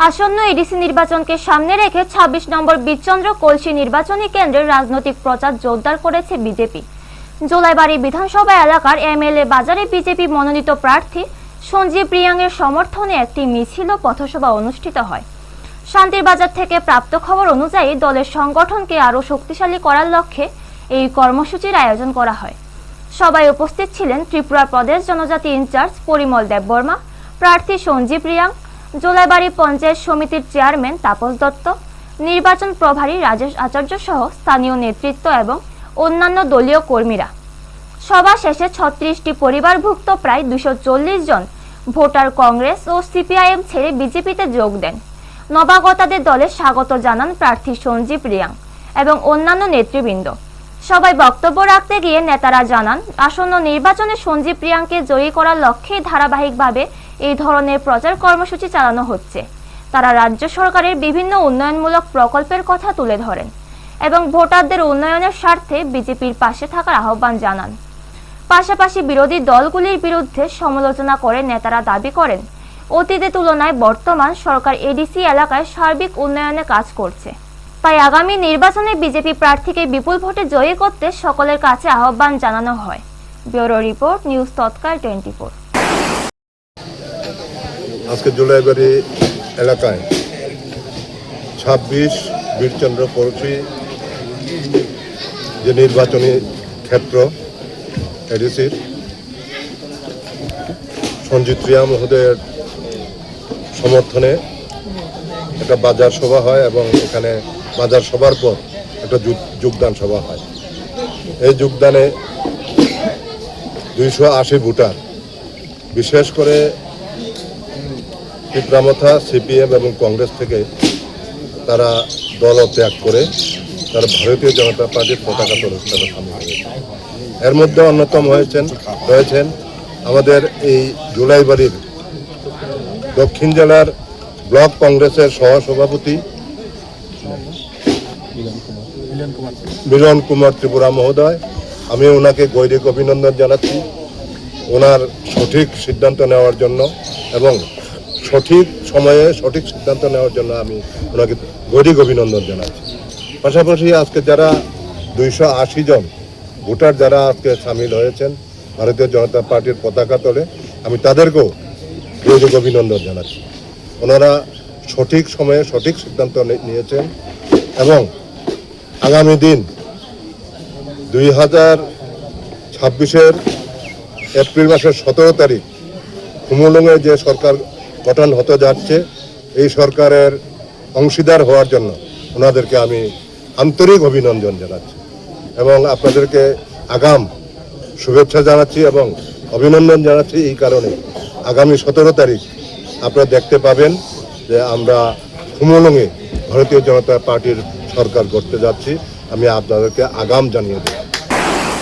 আসন্ন এডিসি নির্বাচনকে সামনে রেখে ২৬ নম্বর বীরচন্দ্র কলসি নির্বাচনী কেন্দ্রের রাজনৈতিক প্রচার জোরদার করেছে বিজেপি। জোলাইবাড়ি বিধানসভা এলাকার এমএলএ বাজারে বিজেপি মনোনীত প্রার্থী সঞ্জীব রিয়াংয়ের সমর্থনে একটি মিছিল ও পথসভা অনুষ্ঠিত হয়। শান্তির বাজার থেকে প্রাপ্ত খবর অনুযায়ী দলের সংগঠনকে আরও শক্তিশালী করার লক্ষ্যে এই কর্মসূচির আয়োজন করা হয়। সবাই উপস্থিত ছিলেন ত্রিপুরা প্রদেশ জনজাতি ইনচার্জ পরিমল দেববর্মা, প্রার্থী সঞ্জীব রিয়াং, জোলাইবাড়ি পঞ্চায়েত সমিতির চেয়ারম্যান তাপস দত্ত, নির্বাচন প্রভারী রাজেশ আচার্য সহ স্থানীয় নেতৃত্ব এবং অন্যান্য দলীয় কর্মীরা। সভা শেষে ৩৬টি পরিবারভুক্ত প্রায় ২৪০ জন ভোটার কংগ্রেস ও সিপিআইএম ছেড়ে বিজেপিতে যোগ দেন। নবাগতদের দলে স্বাগত জানান প্রার্থী সঞ্জীব রিয়াং এবং অন্যান্য নেতৃবৃন্দ। সবাই বক্তব্য রাখতে গিয়ে নেতারা জানান, আসন্ন নির্বাচনে সঞ্জীব রিয়াংকে জয়ী করার লক্ষ্যে ধারাবাহিকভাবে এই ধরনের প্রচার কর্মসূচি চালানো হচ্ছে। তারা রাজ্য সরকারের বিভিন্ন উন্নয়নমূলক প্রকল্পের কথা তুলে ধরেন এবং ভোটারদের উন্নয়নের স্বার্থে বিজেপির পাশে থাকার আহ্বান জানান। পাশাপাশি বিরোধী দলগুলির বিরুদ্ধে সমালোচনা করে নেতারা দাবি করেন, অতীতের তুলনায় বর্তমান সরকার এডিসি এলাকায় সার্বিক উন্নয়নে কাজ করছে। তাই আগামী নির্বাচনে বিজেপি প্রার্থীকে বিপুল ভোটে জয়ী করতে সকলের কাছে আহ্বান জানানো হয়। ব্যুরো রিপোর্ট, নিউজ তৎকাল 24। আজকে জোলাইবাড়ি এলাকায় ২৬ বীরচন্দ্র কলসি যে নির্বাচনী ক্ষেত্র এডিসির সঞ্জীব রিয়াং মহোদয়ের সমর্থনে একটা বাজার সভা হয় এবং এখানে বাজার সভার পর একটা যোগদান সভা হয়। এই যোগদানে ২৮০ ভোটার, বিশেষ করে ত্রিপুরামথা, সিপিএম এবং কংগ্রেস থেকে তারা দল ত্যাগ করে তারা ভারতীয় জনতা পার্টির পতাকা তোলে সামিল হয়েছে। এর মধ্যে অন্যতম রয়েছেন আমাদের এই জোলাইবাড়ির দক্ষিণ জেলার ব্লক কংগ্রেসের সহসভাপতি মিলন কুমার ত্রিপুরা মহোদয়। আমি ওনাকে গৈরিক অভিনন্দন জানাচ্ছি ওনার সঠিক সিদ্ধান্ত নেওয়ার জন্য এবং সঠিক সময়ে সঠিক সিদ্ধান্ত নেওয়ার জন্য আমি ওনাকে গৈরিক অভিনন্দন জানাচ্ছি। পাশাপাশি আজকে যারা ২৮০ জন ভোটার যারা আজকে সামিল হয়েছেন ভারতীয় জনতা পার্টির পতাকা তলে, আমি তাদেরকেও গৈরিক অভিনন্দন জানাচ্ছি। ওনারা সঠিক সময়ে সঠিক সিদ্ধান্ত নিয়েছেন এবং আগামী দিন ২০২৬-এর এপ্রিল মাসের ১৭ তারিখ খুমুলুঙে যে সরকার গঠন হতে যাচ্ছে, এই সরকারের অংশীদার হওয়ার জন্য ওনাদেরকে আমি আন্তরিক অভিনন্দন জানাচ্ছি এবং আপনাদেরকে আগাম শুভেচ্ছা জানাচ্ছি এবং অভিনন্দন জানাচ্ছি। এই কারণে আগামী ১৭ তারিখ আপনারা দেখতে পাবেন যে আমরা খুমুলুঙে ভারতীয় জনতা পার্টির সরকার করতে যাচ্ছি। আমি আপনাদেরকে আগাম জানিয়ে দেব।